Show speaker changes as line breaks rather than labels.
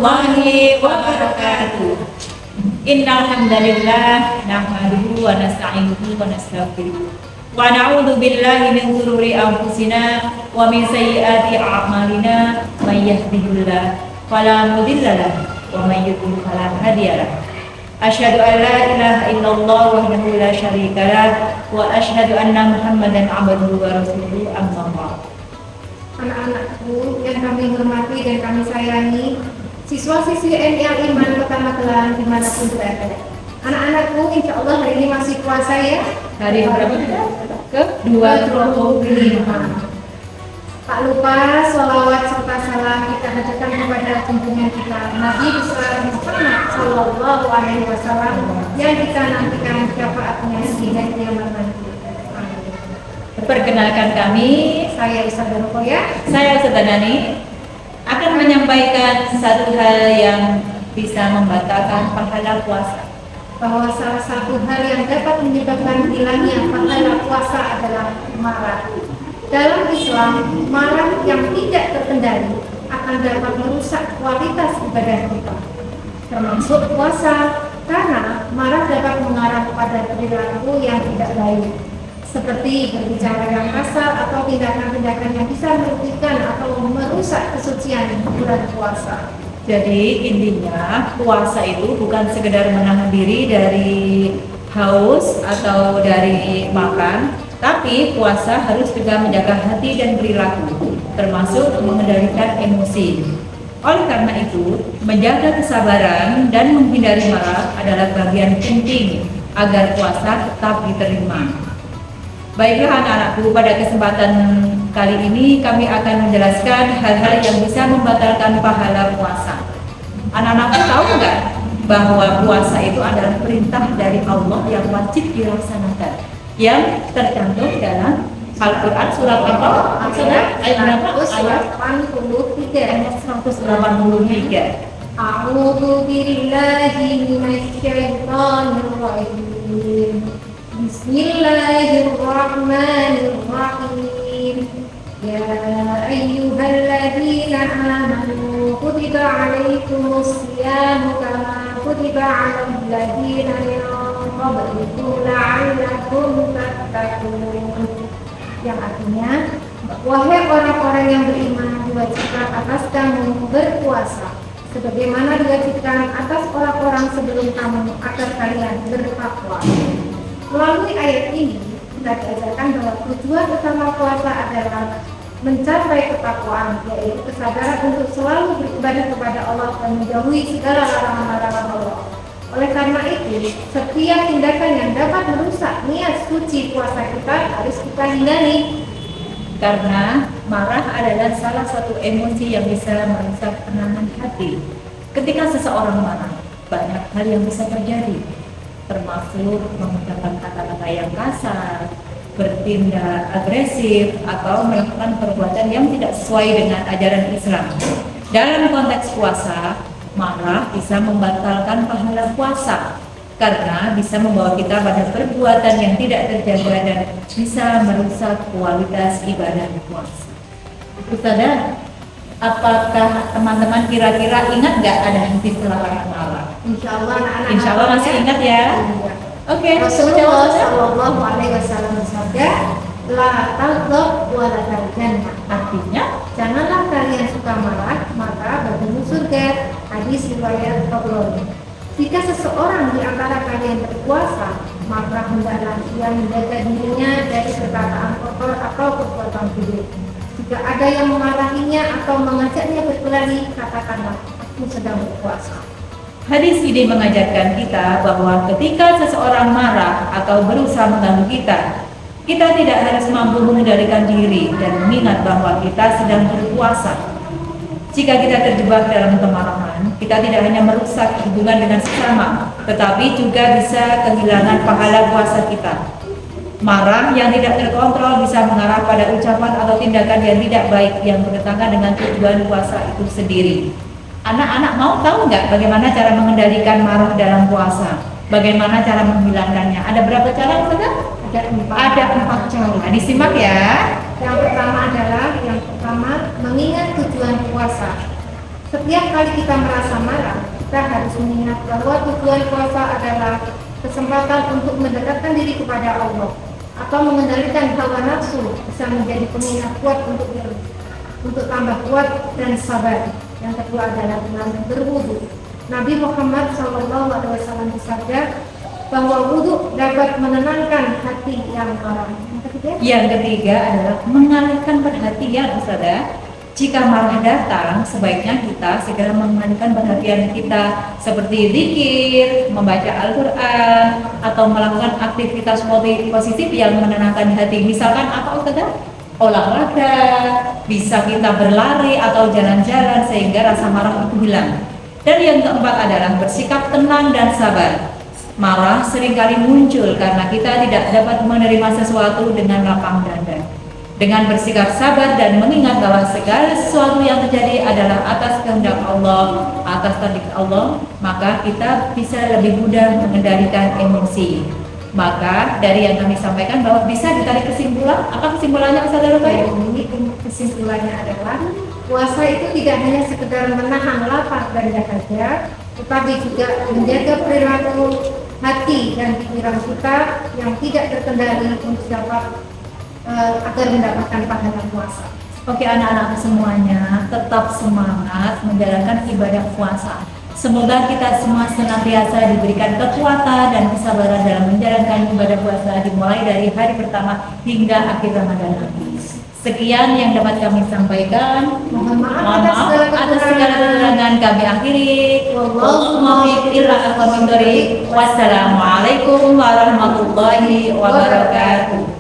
warahmatullahi wabarakatuh. Innal hamdalillah nahmaduhu wa nasta'inuhu wa nastaghfiruh wa na'udzu billahi min shururi anfusina wa min sayyiati a'malina may yahdihillahu fala mudilla lahu wa may yudlil fala hadiya lahu. Asyhadu an la ilaha illallah wahdahu la syarika lah wa asyhadu anna Muhammadan 'abduhu wa rasuluhu amma ba'd.
Anak-anakku yang kami hormati dan kami sayangi, siswa-siswi NIL Iman Kota Magelang dimanapun berada. Anak-anakku, insya Allah hari ini masih puasa ya.
Hari berapa? Ke-25.
Tak lupa sholawat serta salam kita haturkan kepada junjungan kita Nabi besar Muhammad Sallallahu Alaihi Wasallam yang kita nantikan syafaatnya hingga kiamat nanti.
Perkenalkan kami,
Saya Isa Rukoya.
saya Ustazah Nani akan menyampaikan satu hal yang bisa membatalkan pahala puasa.
Bahwa salah satu hal yang dapat menyebabkan hilangnya pahala puasa adalah marah. Dalam Islam, marah yang tidak terkendali akan dapat merusak kualitas ibadah kita, termasuk puasa, karena marah dapat mengarah pada perilaku yang tidak baik, seperti berbicara yang kasar atau tindakan-tindakan yang bisa merugikan atau merusak kesucian bulan puasa.
Jadi intinya puasa itu bukan sekedar menahan diri dari haus atau dari makan, tapi puasa harus juga menjaga hati dan perilaku, termasuk mengendalikan emosi. Oleh karena itu, menjaga kesabaran dan menghindari marah adalah bagian penting agar puasa tetap diterima. Baiklah anak-anakku, pada kesempatan kali ini kami akan menjelaskan hal-hal yang bisa membatalkan pahala puasa. Anak-anakku tahu nggak bahwa puasa itu adalah perintah dari Allah yang wajib dilaksanakan, yang tercantum dalam Al-Quran surat apa? Surat ayat berapa? Ayat 183.
A'udzu billahi minasy syaithanir rajim. Bismillahirrahmanirrahim. Ya ayyuhalladzina amanu kutiba 'alaikumus syiyamu kama kutiba 'alal ladzina min qablikum la'allakum tattaqun. Yang artinya, wahai orang-orang yang beriman, diwajibkan atas kamu berpuasa sebagaimana diwajibkan atas orang-orang sebelum kamu agar kalian bertakwa. Melalui ayat ini, kita diajarkan bahwa tujuan utama puasa adalah mencapai ketakwaan, yaitu kesadaran untuk selalu beribadah kepada Allah dan menjauhi segala larangan-larangan Allah. Oleh karena itu, setiap tindakan yang dapat merusak niat suci puasa kita harus kita hindari.
Karena marah adalah salah satu emosi yang bisa merusak ketenangan hati. Ketika seseorang marah, banyak hal yang bisa terjadi, termasuk mengucapkan kata-kata yang kasar, bertindak agresif, atau melakukan perbuatan yang tidak sesuai dengan ajaran Islam. Dalam konteks puasa, marah bisa membatalkan pahala puasa karena bisa membawa kita pada perbuatan yang tidak terjaga dan bisa merusak kualitas ibadah puasa. Ustazah, apakah teman-teman kira-kira ingat nggak ada hadis larangan marah?
Insya Allah anak-anak
Insya Allah masih ingat ya? Oke.
Rasulullah Shallallahu Alaihi Wasallam bersabda, la taghdab wa la tarjannah.
Artinya,
janganlah kalian suka marah, maka bagimu surga. Hadis riwayat Tabrani. Jika seseorang di antara kalian berpuasa, maka hendaklah ia menjaga dirinya dari perkataan kotor atau perbuatan buruk. Jika ada yang memarahinya atau mengajaknya berkelahi, katakanlah, aku sedang berpuasa.
hadis ini mengajarkan kita bahwa ketika seseorang marah atau berusaha mengganggu kita, kita tidak harus mampu mengendalikan diri dan mengingat bahwa kita sedang berpuasa. Jika kita terjebak dalam kemarahan, kita tidak hanya merusak hubungan dengan sesama, tetapi juga bisa kehilangan pahala puasa kita. Marah yang tidak terkontrol bisa mengarah pada ucapan atau tindakan yang tidak baik yang bertentangan dengan tujuan puasa itu sendiri. Anak-anak mau tahu nggak bagaimana cara mengendalikan marah dalam puasa? Bagaimana cara menghilangkannya? Ada berapa cara, Ustazah? Ada 4 cara. Disimak ya.
Yang pertama adalah mengingat tujuan puasa. Setiap kali kita merasa marah, kita harus mengingat bahwa tujuan puasa adalah kesempatan untuk mendekatkan diri kepada Allah atau mengendalikan hawa nafsu, bisa menjadi pengingat kuat untuk tambah kuat dan sabar. Yang kedua adalah dengan berwudu. Nabi Muhammad SAW bersabda bahwa wudu dapat menenangkan hati yang marah.
Yang ketiga adalah mengalihkan perhatian, Ustazah. Jika marah datang, sebaiknya kita segera mengalihkan perhatian kita seperti zikir, membaca Al-Quran, atau melakukan aktivitas positif yang menenangkan hati. Misalkan apa, Ustazah? Olahraga, bisa kita berlari atau jalan-jalan sehingga rasa marah itu hilang. Dan yang keempat adalah bersikap tenang dan sabar. Marah seringkali muncul karena kita tidak dapat menerima sesuatu dengan lapang dada. Dengan bersikap sabar dan mengingat bahwa segala sesuatu yang terjadi adalah atas kehendak Allah, atas takdir Allah, maka kita bisa lebih mudah mengendalikan emosi. Maka dari yang kami sampaikan bahwa bisa ditarik kesimpulan. Apa kesimpulannya, Ustazah Ruqayyah?
Ini kesimpulannya adalah puasa itu tidak hanya sekedar menahan lapar dan dahaga, tetapi juga menjaga perilaku hati dan pikiran kita yang tidak terkendali untuk dapat agar mendapatkan pahala puasa.
Oke, anak-anak semuanya tetap semangat menjalankan ibadah puasa. Semoga kita semua senantiasa diberikan kekuatan dan kesabaran dalam menjalankan ibadah puasa dimulai dari hari pertama hingga akhir Ramadan nanti. Sekian yang dapat kami sampaikan.
Mohon maaf atas segala
kekurangan kami akhiri. Wassalamualaikum warahmatullahi wabarakatuh.